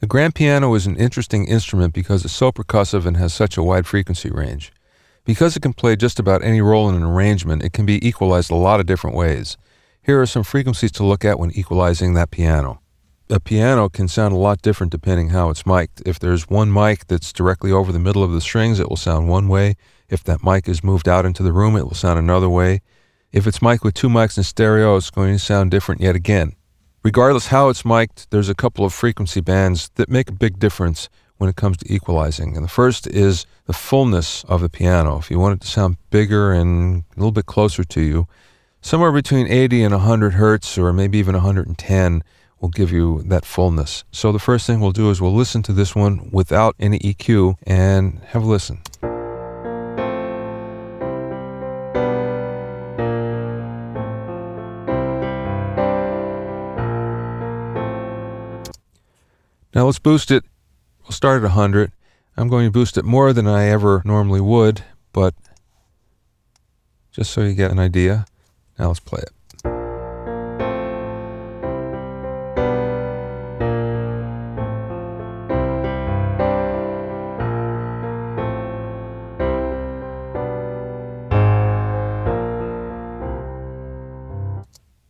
The grand piano is an interesting instrument because it's so percussive and has such a wide frequency range. Because it can play just about any role in an arrangement, it can be equalized a lot of different ways. Here are some frequencies to look at when equalizing that piano. A piano can sound a lot different depending how it's mic'd. If there's one mic that's directly over the middle of the strings, it will sound one way. If that mic is moved out into the room, it will sound another way. If it's mic'd with two mics in stereo, it's going to sound different yet again. Regardless how it's mic'd, there's a couple of frequency bands that make a big difference when it comes to equalizing. And the first is the fullness of the piano. If you want it to sound bigger and a little bit closer to you, somewhere between 80 and 100 hertz or maybe even 110 will give you that fullness. So the first thing we'll do is we'll listen to this one without any EQ and have a listen. Now let's boost it. We'll start at 100. I'm going to boost it more than I ever normally would, but just so you get an idea. Now let's play it.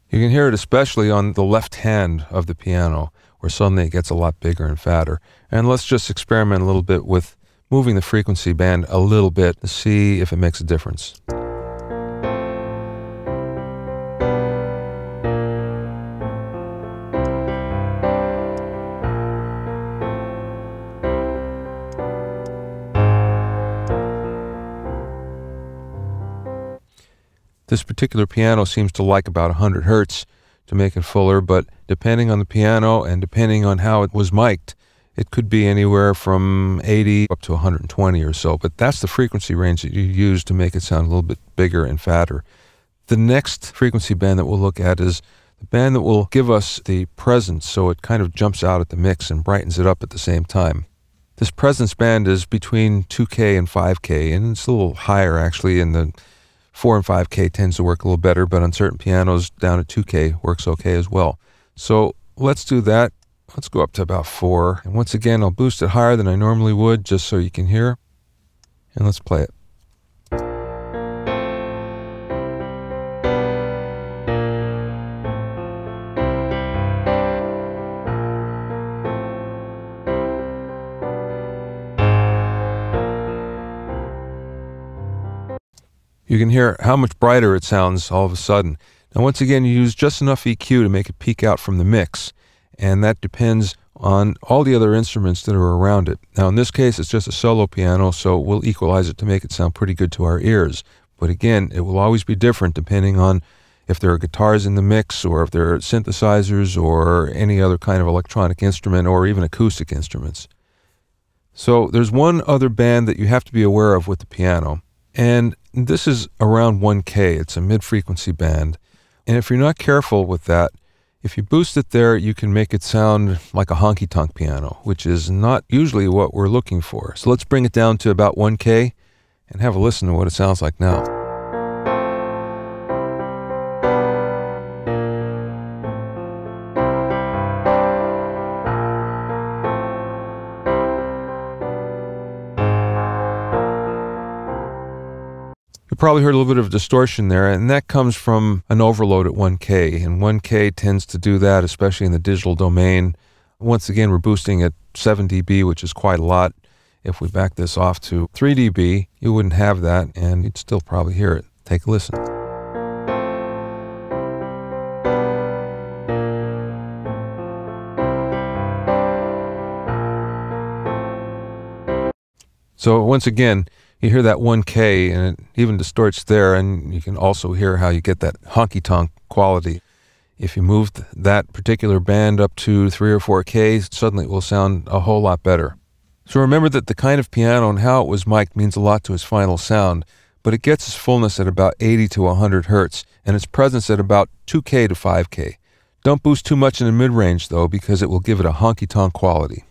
You can hear it especially on the left hand of the piano, where suddenly it gets a lot bigger and fatter. And let's just experiment a little bit with moving the frequency band a little bit to see if it makes a difference. This particular piano seems to like about 100 hertz to make it fuller, but depending on the piano and depending on how it was mic'd, it could be anywhere from 80 up to 120 or so, but that's the frequency range that you use to make it sound a little bit bigger and fatter. The next frequency band that we'll look at is the band that will give us the presence, so it kind of jumps out at the mix and brightens it up at the same time. This presence band is between 2K and 5K, and it's a little higher actually in the 4 and 5K tends to work a little better, but on certain pianos down at 2K works okay as well. So let's do that. Let's go up to about 4. And once again, I'll boost it higher than I normally would just so you can hear. And let's play it. You can hear how much brighter it sounds all of a sudden. Now once again, you use just enough EQ to make it peak out from the mix, and that depends on all the other instruments that are around it. Now in this case, it's just a solo piano, so we'll equalize it to make it sound pretty good to our ears. But again, it will always be different depending on if there are guitars in the mix, or if there are synthesizers, or any other kind of electronic instrument, or even acoustic instruments. So there's one other band that you have to be aware of with the piano, and this is around 1K. It's a mid-frequency band. And if you're not careful with that, if you boost it there, you can make it sound like a honky-tonk piano, which is not usually what we're looking for. So let's bring it down to about 1K and have a listen to what it sounds like now. You probably heard a little bit of distortion there, and that comes from an overload at 1K, and 1K tends to do that, especially in the digital domain. Once again, we're boosting at 7 dB, which is quite a lot. If we back this off to 3 dB, you wouldn't have that, and you'd still probably hear it. Take a listen. So once again, you hear that 1K, and it even distorts there, and you can also hear how you get that honky-tonk quality. If you move that particular band up to 3 or 4K, suddenly it will sound a whole lot better. So remember that the kind of piano and how it was mic'd means a lot to its final sound, but it gets its fullness at about 80 to 100 hertz, and its presence at about 2K to 5K. Don't boost too much in the mid-range, though, because it will give it a honky-tonk quality.